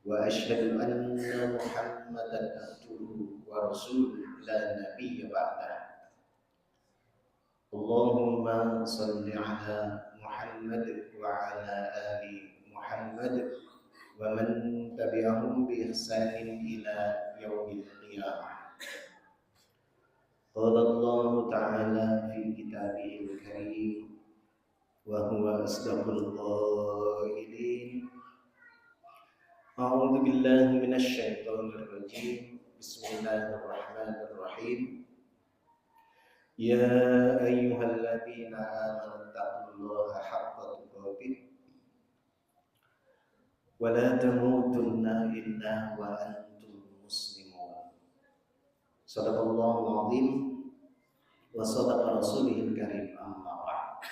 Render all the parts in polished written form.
وأشهد أن محمدا عبده ورسوله لا نبي بعده. اللهم صل على محمد وعلى آل محمد ومن تبعهم بإحسان إلى يوم القيامة. قال الله تعالى في كتابه الكريم وهو أصدق القائلين: أعوذ بالله من الشيطان الرجيم. بسم الله الرحمن الرحيم. يا أيها الذين آمنوا اتقوا الله حق تقاته ولا تموتن إلا وأنتم مسلمون. صدق الله العظيم وصدق رسوله الكريم. أما بعد.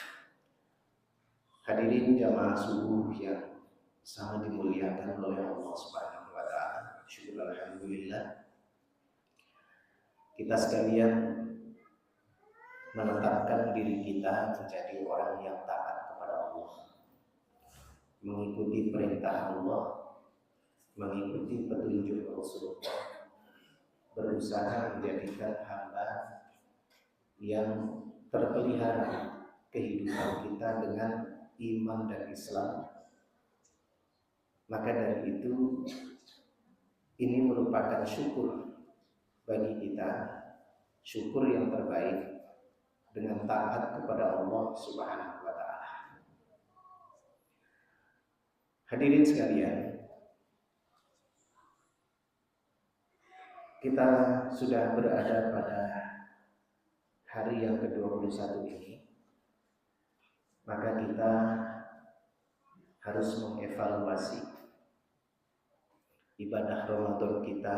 Hadirin jamaah subuh yang sangat dimuliakan oleh Allah Subhanahu wa taala. Syukur alhamdulillah kita sekalian menetapkan diri kita menjadi orang yang taat kepada Allah, mengikuti perintah Allah, mengikuti petunjuk Rasulullah, berusaha menjadikan hamba yang terpelihara kehidupan kita dengan iman dan Islam. Maka dari itu ini merupakan syukur bagi kita, syukur yang terbaik dengan taat kepada Allah Subhanahu wa taala. Hadirin sekalian, kita sudah berada pada hari yang ke-21 ini. Maka kita harus mengevaluasi ibadah Ramadan kita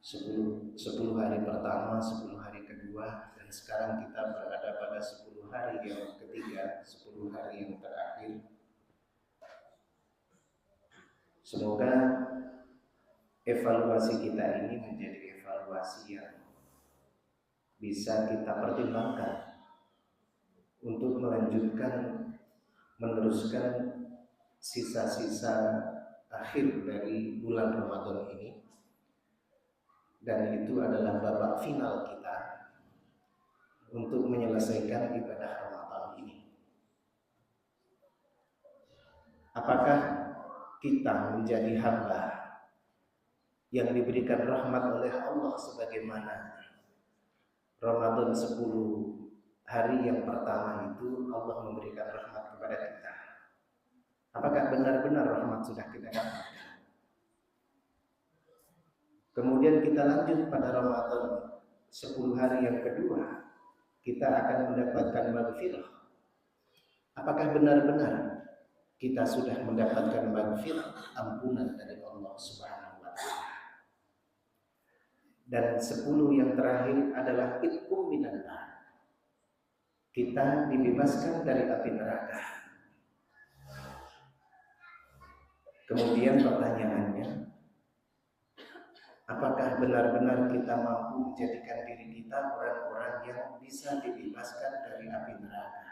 10 hari pertama, 10 hari kedua, dan sekarang kita berada pada 10 hari yang ketiga, 10 hari yang terakhir. Semoga evaluasi kita ini menjadi evaluasi yang bisa kita pertimbangkan untuk meneruskan sisa-sisa akhir dari bulan Ramadan ini. Dan itu adalah babak final kita untuk menyelesaikan ibadah Ramadan ini. Apakah kita menjadi hamba yang diberikan rahmat oleh Allah sebagaimana Ramadan 10 hari yang pertama itu Allah memberikan rahmat kepada kita? Apakah benar-benar rahmat sudah kita dapatkan? Kemudian kita lanjut pada Ramadan 10 hari yang kedua, kita akan mendapatkan maghfirah. Apakah benar-benar kita sudah mendapatkan maghfirah, ampunan dari Allah Subhanahu wa taala? Dan 10 yang terakhir adalah itqum minan nar. Kita dibebaskan dari api neraka. Kemudian pertanyaannya, apakah benar-benar kita mampu menjadikan diri kita orang-orang yang bisa dibebaskan dari api neraka?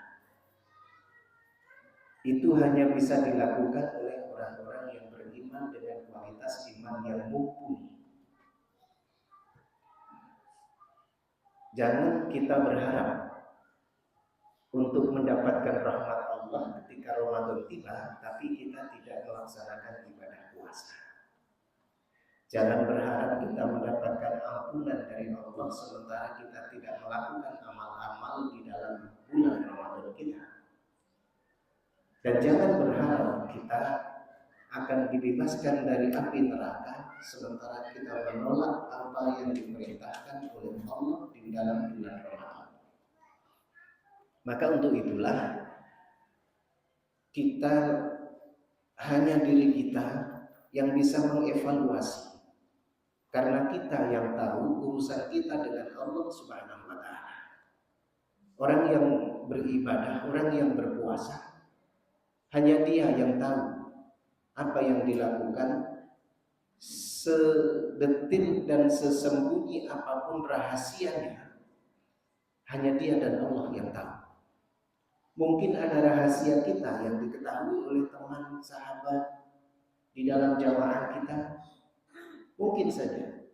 Itu hanya bisa dilakukan oleh orang-orang yang beriman dengan kualitas iman yang mumpuni. Jangan kita berharap untuk mendapatkan rahmat Allah ketika Ramadan tiba, tapi kita tidak melaksanakan ibadah puasa. Jangan berharap kita mendapatkan ampunan dari Allah sementara kita tidak melakukan amal-amal di dalam bulan Ramadan kita. Dan jangan berharap kita akan dibebaskan dari api neraka sementara kita menolak apa yang diperintahkan oleh Allah di dalam bulan Ramadan. Maka untuk itulah kita, hanya diri kita yang bisa mengevaluasi, karena kita yang tahu urusan kita dengan Allah Subhanahu wa taala. Orang yang beribadah, orang yang berpuasa, hanya dia yang tahu apa yang dilakukan, sedetil dan sesembunyi apapun rahasianya, hanya dia dan Allah yang tahu. Mungkin ada rahasia kita yang diketahui oleh teman, sahabat, di dalam jamaah kita? Mungkin saja.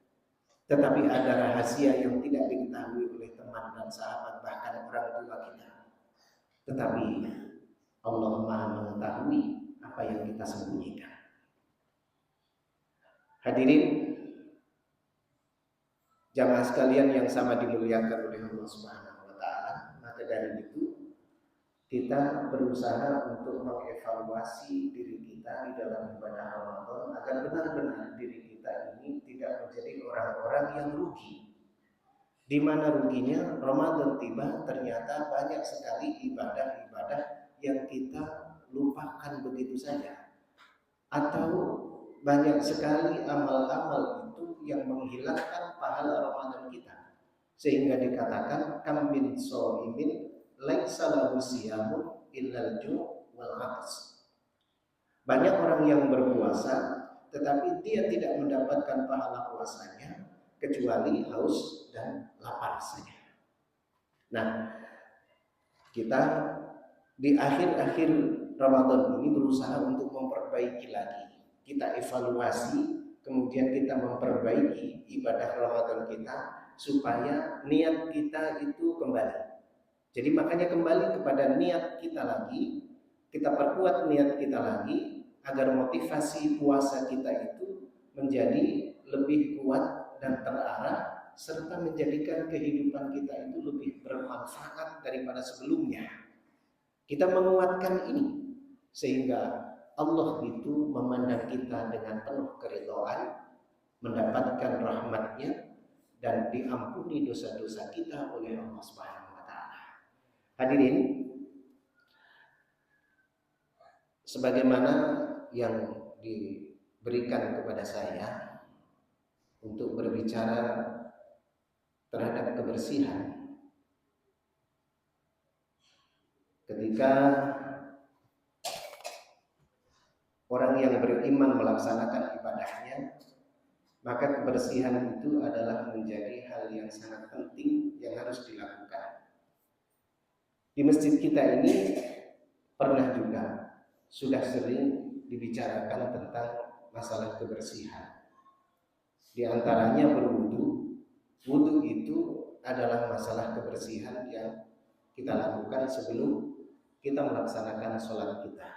Tetapi ada rahasia yang tidak diketahui oleh teman dan sahabat, bahkan orang tua kita. Tetapi Allah Maha mengetahui apa yang kita sembunyikan. Hadirin jamaah sekalian yang sama dimuliakan oleh Allah Subhanahu wa taala, maka dari itu kita berusaha untuk mengevaluasi diri kita di dalam ibadah Ramadan agar benar-benar diri kita ini tidak menjadi orang-orang yang rugi. Di mana ruginya? Ramadan tiba, ternyata banyak sekali ibadah-ibadah yang kita lupakan begitu saja, atau banyak sekali amal-amal itu yang menghilangkan pahala Ramadan kita, sehingga dikatakan kam min shaimin laisa lahu siyamun illal ju' wal 'atas. Banyak orang yang berpuasa tetapi dia tidak mendapatkan pahala puasanya kecuali haus dan lapar saja. Nah, kita di akhir-akhir Ramadan ini berusaha untuk memperbaiki lagi. Kita evaluasi, kemudian kita memperbaiki ibadah Ramadan kita supaya niat kita itu kembali. Jadi makanya kembali kepada niat kita lagi, kita perkuat niat kita lagi agar motivasi puasa kita itu menjadi lebih kuat dan terarah, serta menjadikan kehidupan kita itu lebih bermanfaat daripada sebelumnya. Kita menguatkan ini sehingga Allah itu memandang kita dengan penuh keridhaan, mendapatkan rahmatnya dan diampuni dosa-dosa kita oleh Allah Subhanahu wa taala. Hadirin, sebagaimana yang diberikan kepada saya untuk berbicara terhadap kebersihan. Ketika orang yang beriman melaksanakan ibadahnya, maka kebersihan itu adalah menjadi hal yang sangat penting yang harus dilakukan. Di masjid kita ini pernah juga sudah sering dibicarakan tentang masalah kebersihan. Di antaranya berwudu. Wudu itu adalah masalah kebersihan yang kita lakukan sebelum kita melaksanakan sholat kita.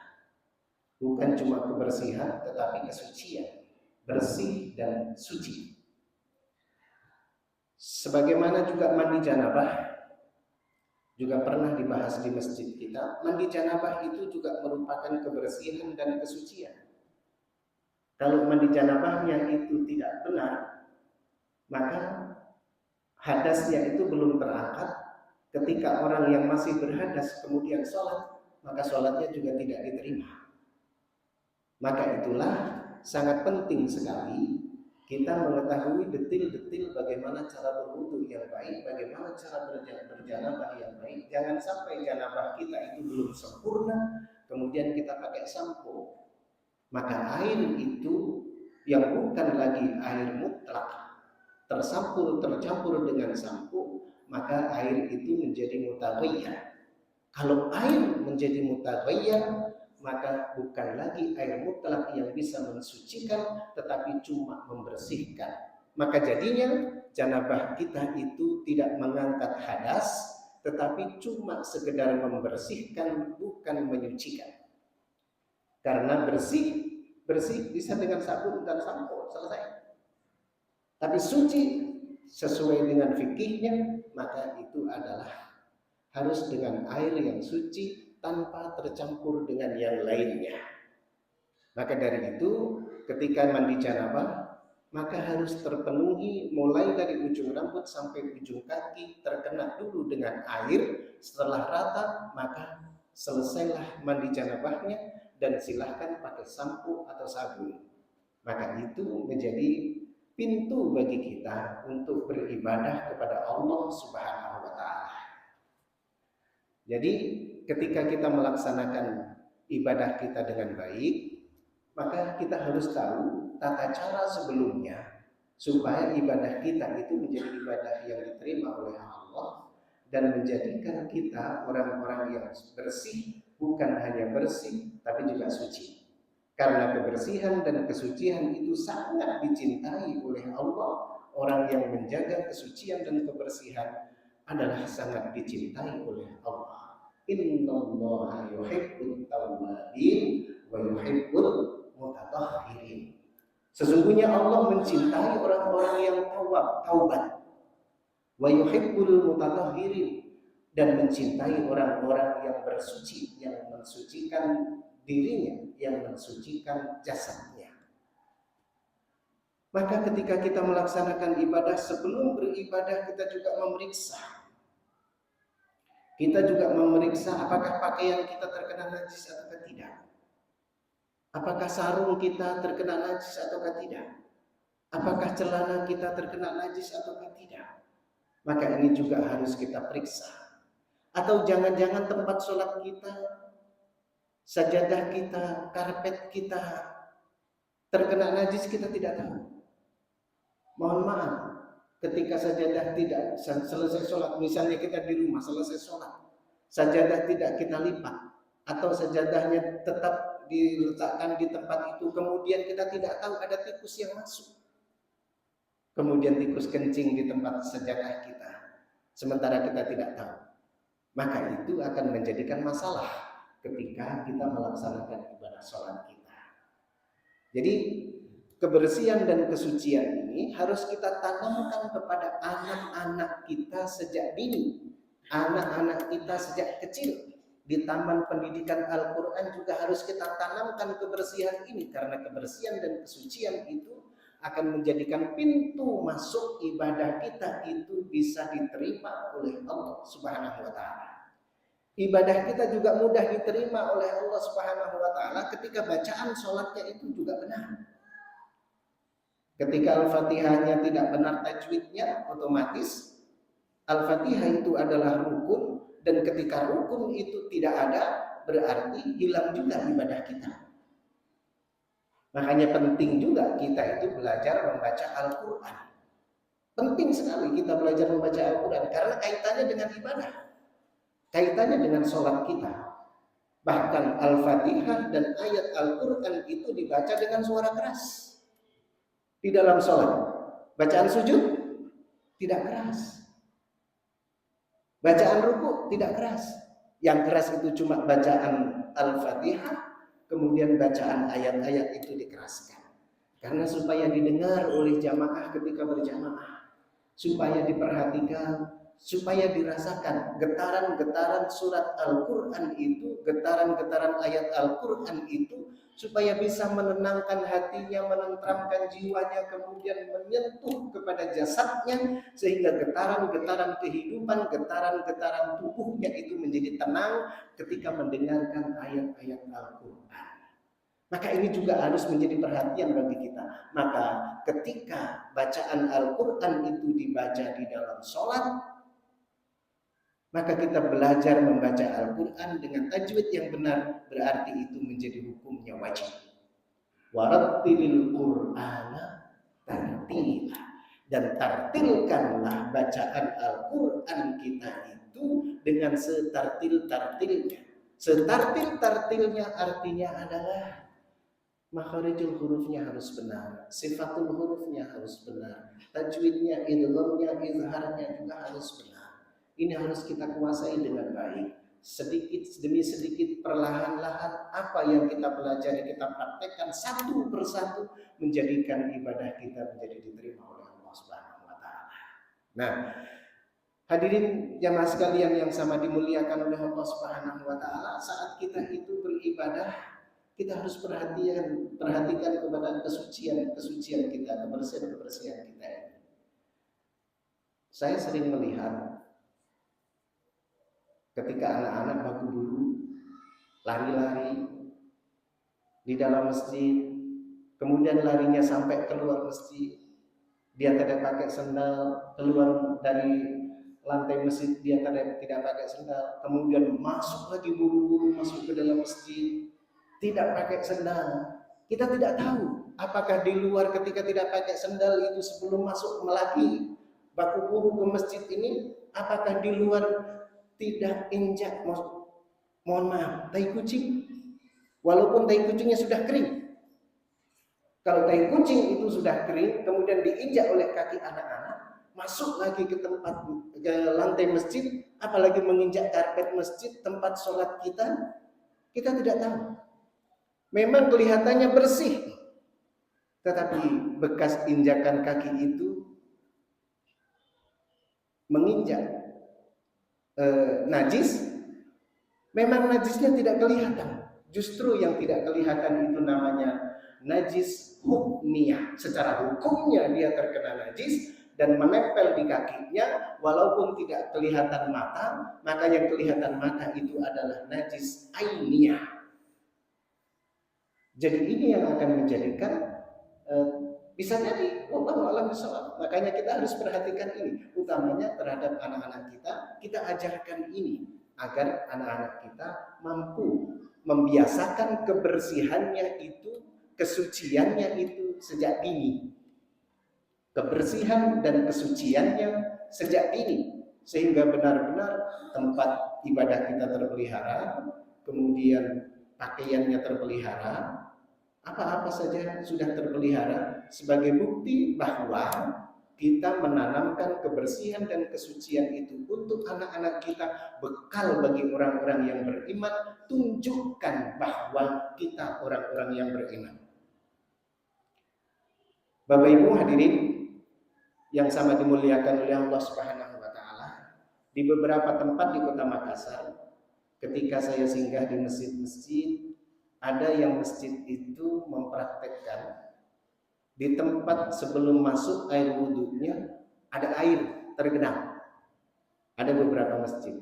Bukan cuma kebersihan tetapi kesucian, bersih dan suci. Sebagaimana juga mandi janabah juga pernah dibahas di masjid kita. Mandi janabah itu juga merupakan kebersihan dan kesucian. Kalau mandi janabahnya itu tidak benar, maka hadasnya itu belum terangkat. Ketika orang yang masih berhadas kemudian sholat, maka sholatnya juga tidak diterima. Maka itulah sangat penting sekali kita mengetahui detil-detil bagaimana cara berwudu yang baik, bagaimana cara berjanabah yang baik. Jangan sampai janabah kita itu belum sempurna, kemudian kita pakai sampo. Maka air itu yang bukan lagi air mutlak, tercampur dengan sampo, maka air itu menjadi mutaghayyir. Kalau air menjadi mutaghayyir, maka bukan lagi air mutlak yang bisa mensucikan, tetapi cuma membersihkan. Maka jadinya janabah kita itu tidak mengangkat hadas, tetapi cuma sekedar membersihkan, bukan menyucikan. Karena bersih bisa dengan sabun dan sampo, selesai. Tapi suci sesuai dengan fikihnya, maka itu adalah harus dengan air yang suci tanpa tercampur dengan yang lainnya. Maka dari itu ketika mandi janabah, maka harus terpenuhi mulai dari ujung rambut sampai ujung kaki terkena dulu dengan air. Setelah rata, maka selesailah mandi janabahnya dan silahkan pakai sampo atau sabun. Maka itu menjadi pintu bagi kita untuk beribadah kepada Allah Subhanahu wa taala. Jadi ketika kita melaksanakan ibadah kita dengan baik, maka kita harus tahu tata cara sebelumnya supaya ibadah kita itu menjadi ibadah yang diterima oleh Allah dan menjadikan kita orang-orang yang bersih, bukan hanya bersih tapi juga suci. Karena kebersihan dan kesucian itu sangat dicintai oleh Allah. Orang yang menjaga kesucian dan kebersihan adalah sangat dicintai oleh Allah. Innallaha yuhibbut tawwabin wa yuhibbul mutatahhirin. Sesungguhnya Allah mencintai orang-orang yang taubat wa yuhibbul mutatahhirin, dan mencintai orang-orang yang bersuci, yang mensucikan dirinya, yang mensucikan jasadnya. Maka ketika kita melaksanakan ibadah, sebelum beribadah kita juga memeriksa. Kita juga memeriksa apakah pakaian kita terkena najis atau tidak. Apakah sarung kita terkena najis atau tidak. Apakah celana kita terkena najis atau tidak. Maka ini juga harus kita periksa. Atau jangan-jangan tempat sholat kita, sajadah kita, karpet kita terkena najis, kita tidak tahu. Mohon maaf, ketika sajadah tidak selesai sholat, misalnya kita di rumah selesai sholat, sajadah tidak kita lipat, atau sajadahnya tetap diletakkan di tempat itu, kemudian kita tidak tahu ada tikus yang masuk, kemudian tikus kencing di tempat sajadah kita, sementara kita tidak tahu, maka itu akan menjadikan masalah ketika kita melaksanakan ibadah sholat kita. Jadi kebersihan dan kesucian ini harus kita tanamkan kepada anak-anak kita sejak dini. Anak-anak kita sejak kecil. Di taman pendidikan Al-Quran juga harus kita tanamkan kebersihan ini. Karena kebersihan dan kesucian itu akan menjadikan pintu masuk ibadah kita itu bisa diterima oleh Allah Subhanahu wa Ta'ala. Ibadah kita juga mudah diterima oleh Allah Subhanahu wa Ta'ala ketika bacaan sholatnya itu juga benar. Ketika Al-Fatihahnya tidak benar tajwidnya, otomatis Al-Fatihah itu adalah rukun, dan ketika rukun itu tidak ada, berarti hilang juga ibadah kita. Makanya penting juga kita itu belajar membaca Al-Quran. Penting sekali kita belajar membaca Al-Quran karena kaitannya dengan ibadah, kaitannya dengan sholat kita. Bahkan Al-Fatihah dan ayat Al-Quran itu dibaca dengan suara keras. Di dalam sholat, bacaan sujud tidak keras, bacaan ruku tidak keras. Yang keras itu cuma bacaan Al-Fatihah, kemudian bacaan ayat-ayat itu dikeraskan. Karena supaya didengar oleh jamaah ketika berjamaah, supaya diperhatikan, supaya dirasakan getaran-getaran surat Al-Quran itu, getaran-getaran ayat Al-Quran itu, supaya bisa menenangkan hatinya, menenteramkan jiwanya, kemudian menyentuh kepada jasadnya, sehingga getaran-getaran kehidupan, getaran-getaran tubuhnya itu menjadi tenang ketika mendengarkan ayat-ayat Al-Quran. Maka ini juga harus menjadi perhatian bagi kita. Maka ketika bacaan Al-Quran itu dibaca di dalam sholat, maka kita belajar membaca Al-Quran dengan tajwid yang benar, berarti itu menjadi hukumnya wajib. Warattilil Qur'ana tartila, dan tartilkanlah bacaan Al-Quran kita itu dengan setartil-tartilnya. Setartil-tartilnya artinya adalah makharijul hurufnya harus benar, sifatul hurufnya harus benar, tajwidnya, idghamnya, izharnya juga harus benar. Ini harus kita kuasai dengan baik. Sedikit demi sedikit, perlahan-lahan, apa yang kita pelajari, kita praktekkan satu persatu, menjadikan ibadah kita menjadi diterima oleh Allah Subhanahu wa Ta'ala. Nah, hadirin jamaah sekalian yang sama dimuliakan oleh Allah Subhanahu wa Ta'ala, saat kita itu beribadah, kita harus perhatikan kepada kesucian kita, kebersihan kita. Saya sering melihat ketika anak-anak baku buru, lari-lari di dalam masjid, kemudian larinya sampai keluar masjid, dia tidak pakai sendal, keluar dari lantai masjid dia tidak pakai sendal, kemudian masuk lagi buru-buru masuk ke dalam masjid, tidak pakai sendal. Kita tidak tahu apakah di luar ketika tidak pakai sendal itu sebelum masuk melaki baku buru ke masjid ini, apakah di luar tidak injak, mohon maaf, tai kucing, walaupun tai kucingnya sudah kering, Kalau tai kucing itu sudah kering, kemudian diinjak oleh kaki anak-anak, masuk lagi ke tempat, ke lantai masjid, apalagi menginjak karpet masjid, tempat sholat kita tidak tahu. Memang kelihatannya bersih, tetapi bekas injakan kaki itu menginjak najis. Memang najisnya tidak kelihatan. Justru yang tidak kelihatan itu namanya najis hukmiyah. Secara hukumnya dia terkena najis dan menempel di kakinya, walaupun tidak kelihatan mata, maka yang kelihatan mata itu adalah najis ainiyah. Jadi ini yang akan menjadikan bisa jadi wallahu a'lam bishawab. Makanya kita harus perhatikan ini, utamanya terhadap anak-anak kita ajarkan ini agar anak-anak kita mampu membiasakan kebersihannya itu, kesuciannya itu sejak dini. Kebersihan dan kesuciannya sejak dini, sehingga benar-benar tempat ibadah kita terpelihara, kemudian pakaiannya terpelihara, apa-apa saja sudah terpelihara, sebagai bukti bahwa kita menanamkan kebersihan dan kesucian itu untuk anak-anak kita, bekal bagi orang-orang yang beriman. Tunjukkan bahwa kita orang-orang yang beriman. Bapak Ibu hadirin yang sama dimuliakan oleh Allah Subhanahu wa taala, di beberapa tempat di Kota Makassar, ketika saya singgah di masjid-masjid, ada yang masjid itu mempraktekkan di tempat sebelum masuk air wudhunya ada air tergenang. Ada beberapa masjid.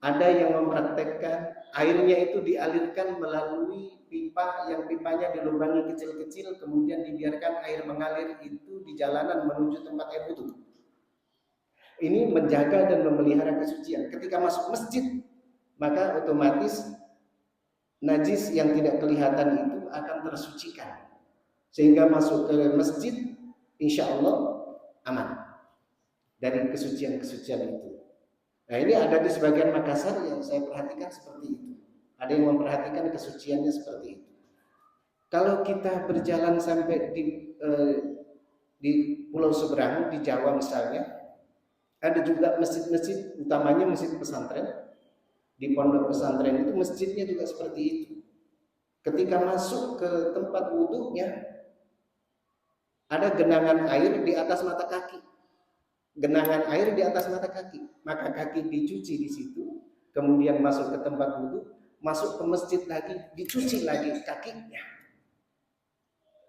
Ada yang mempraktekkan airnya itu dialirkan melalui pipa, yang pipanya dilubangi kecil-kecil, kemudian dibiarkan air mengalir itu di jalanan menuju tempat air wudhu. Ini menjaga dan memelihara kesucian. Ketika masuk masjid, maka otomatis najis yang tidak kelihatan itu akan tersucikan, sehingga masuk ke masjid insya Allah aman dari kesucian-kesucian itu. Nah, ini ada di sebagian Makassar yang saya perhatikan seperti itu. Ada yang memperhatikan kesuciannya seperti itu. Kalau kita berjalan sampai di pulau seberang, di Jawa misalnya, ada juga masjid-masjid, utamanya masjid pesantren. Di pondok pesantren itu masjidnya juga seperti itu. Ketika masuk ke tempat wudhunya, ada genangan air di atas mata kaki. Genangan air di atas mata kaki. Maka kaki dicuci di situ, kemudian masuk ke tempat wudhu, masuk ke masjid lagi, dicuci lagi kakinya.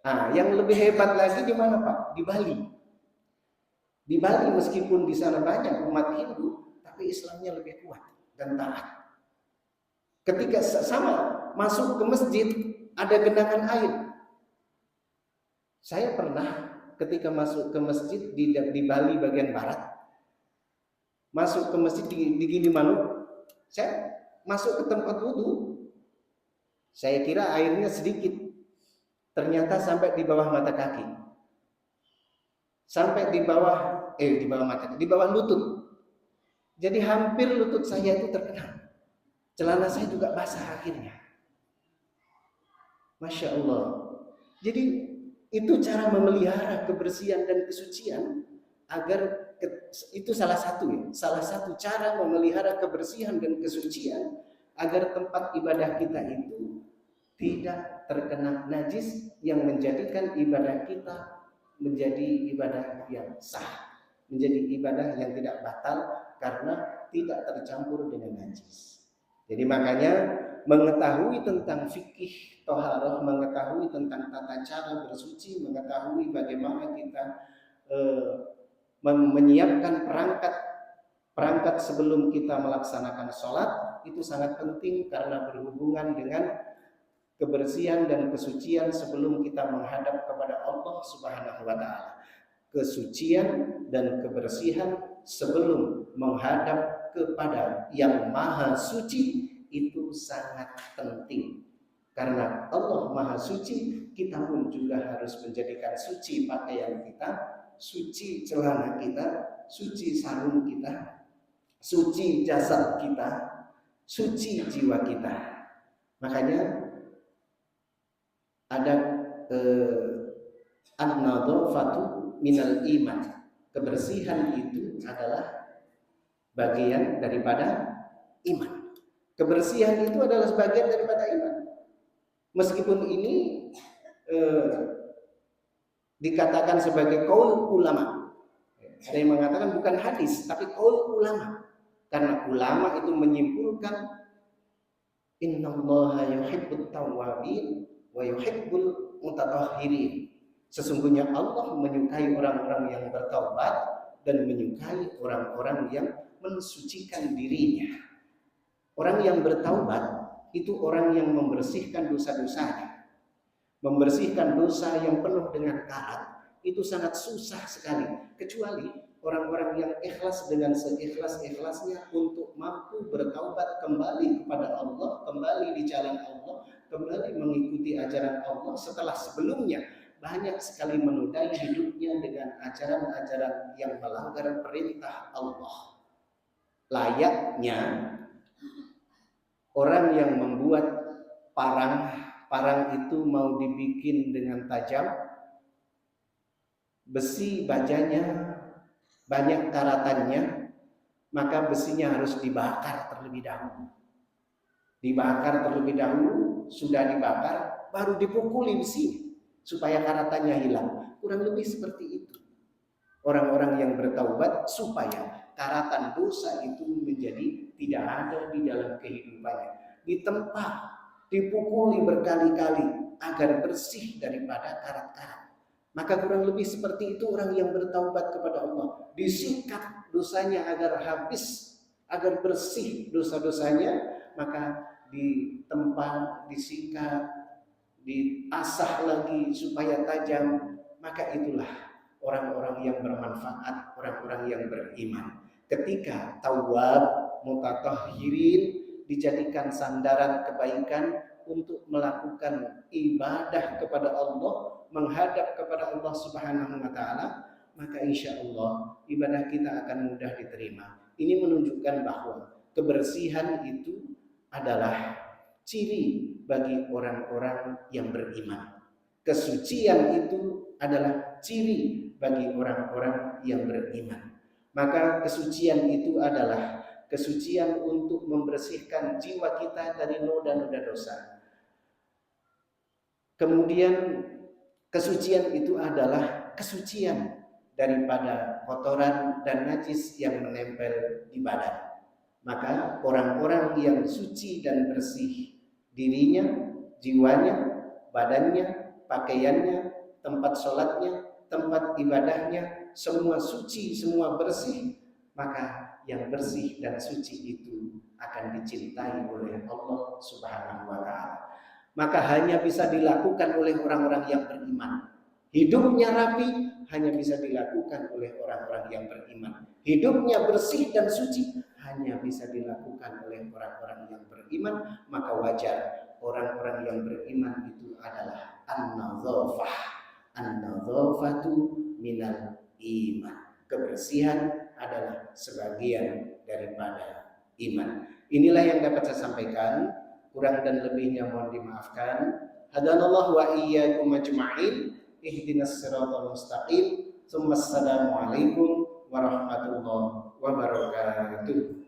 Nah, yang lebih hebat lagi di mana Pak? Di Bali. Di Bali meskipun di sana banyak umat Hindu, tapi Islamnya lebih kuat dan taat. Ketika sama masuk ke masjid ada genangan air. Saya pernah ketika masuk ke masjid di Bali bagian barat, masuk ke masjid di Gilimanuk, saya masuk ke tempat wudhu, saya kira airnya sedikit, ternyata sampai di bawah mata kaki, sampai di bawah mata, di bawah lutut. Jadi hampir lutut saya itu terkena. Celana saya juga basah akhirnya. Masya Allah. Jadi itu cara memelihara kebersihan dan kesucian, agar itu salah satu cara memelihara kebersihan dan kesucian, agar tempat ibadah kita itu tidak terkena najis yang menjadikan ibadah kita menjadi ibadah yang sah, menjadi ibadah yang tidak batal karena tidak tercampur dengan najis. Jadi makanya mengetahui tentang fikih toharoh, mengetahui tentang tata cara bersuci, mengetahui bagaimana kita menyiapkan perangkat sebelum kita melaksanakan sholat, itu sangat penting karena berhubungan dengan kebersihan dan kesucian sebelum kita menghadap kepada Allah Subhanahu wa taala. Kesucian dan kebersihan sebelum menghadap kepada yang maha suci itu sangat penting. Karena Allah maha suci, kita pun juga harus menjadikan suci pakaian kita, suci celana kita, suci sarung kita, suci jasad kita, suci jiwa kita. Makanya ada an-nadhafatu minal iman. Kebersihan itu adalah bagian daripada iman. Kebersihan itu adalah sebagian daripada iman. Meskipun ini dikatakan sebagai qaul ulama. Ada yang mengatakan bukan hadis, tapi qaul ulama. Karena ulama itu menyimpulkan innallaha yuhibbut tawwabin wa yuhibbul mutatahhirin. Sesungguhnya Allah menyukai orang-orang yang bertaubat dan menyukai orang-orang yang mensucikan dirinya. Orang yang bertaubat itu orang yang membersihkan dosa-dosanya. Membersihkan dosa yang penuh dengan karat itu sangat susah sekali, kecuali orang-orang yang ikhlas dengan seikhlas-ikhlasnya untuk mampu bertaubat kembali kepada Allah, kembali di jalan Allah, kembali mengikuti ajaran Allah setelah sebelumnya banyak sekali menodai hidupnya dengan ajaran-ajaran yang melanggar perintah Allah. Layaknya orang yang membuat parang itu mau dibikin dengan tajam, besi bajanya banyak karatannya, maka besinya harus dibakar terlebih dahulu. Dibakar terlebih dahulu, sudah dibakar, baru dipukuli besi supaya karatannya hilang. Kurang lebih seperti itu. Orang-orang yang bertaubat supaya karatan dosa itu menjadi tidak ada di dalam kehidupannya. Ditempa, dipukuli berkali-kali agar bersih daripada karat-karat. Maka kurang lebih seperti itu orang yang bertaubat kepada Allah. Disikat dosanya agar habis, agar bersih dosa-dosanya, maka ditempa, disikat, diasah lagi supaya tajam. Maka itulah orang-orang yang bermanfaat, orang-orang yang beriman. Ketika tawwab, mutatahhirin dijadikan sandaran kebaikan untuk melakukan ibadah kepada Allah, menghadap kepada Allah Subhanahu wa taala, maka insya Allah ibadah kita akan mudah diterima. Ini menunjukkan bahwa kebersihan itu adalah ciri bagi orang-orang yang beriman. Kesucian itu adalah ciri bagi orang-orang yang beriman. Maka kesucian itu adalah kesucian untuk membersihkan jiwa kita dari noda-noda dosa. Kemudian kesucian itu adalah kesucian daripada kotoran dan najis yang menempel di badan. Maka orang-orang yang suci dan bersih dirinya, jiwanya, badannya, pakaiannya, tempat sholatnya, tempat ibadahnya, semua suci, semua bersih, maka yang bersih dan suci itu akan dicintai oleh Allah Subhanahu wa taala. Maka hanya bisa dilakukan oleh orang-orang yang beriman. Hidupnya rapi hanya bisa dilakukan oleh orang-orang yang beriman. Hidupnya bersih dan suci hanya bisa dilakukan oleh orang-orang yang beriman. Maka wajar orang-orang yang beriman itu adalah an-nadzafah. An-nadzafatu minal iman. Kebersihan adalah sebagian daripada iman. Inilah yang dapat saya sampaikan. Kurang dan lebihnya mohon dimaafkan. Hadanallahu wa iyyakum ajma'in. Ihdinas siratal mustaqim. Assalamualaikum warahmatullahi wabarakatuh.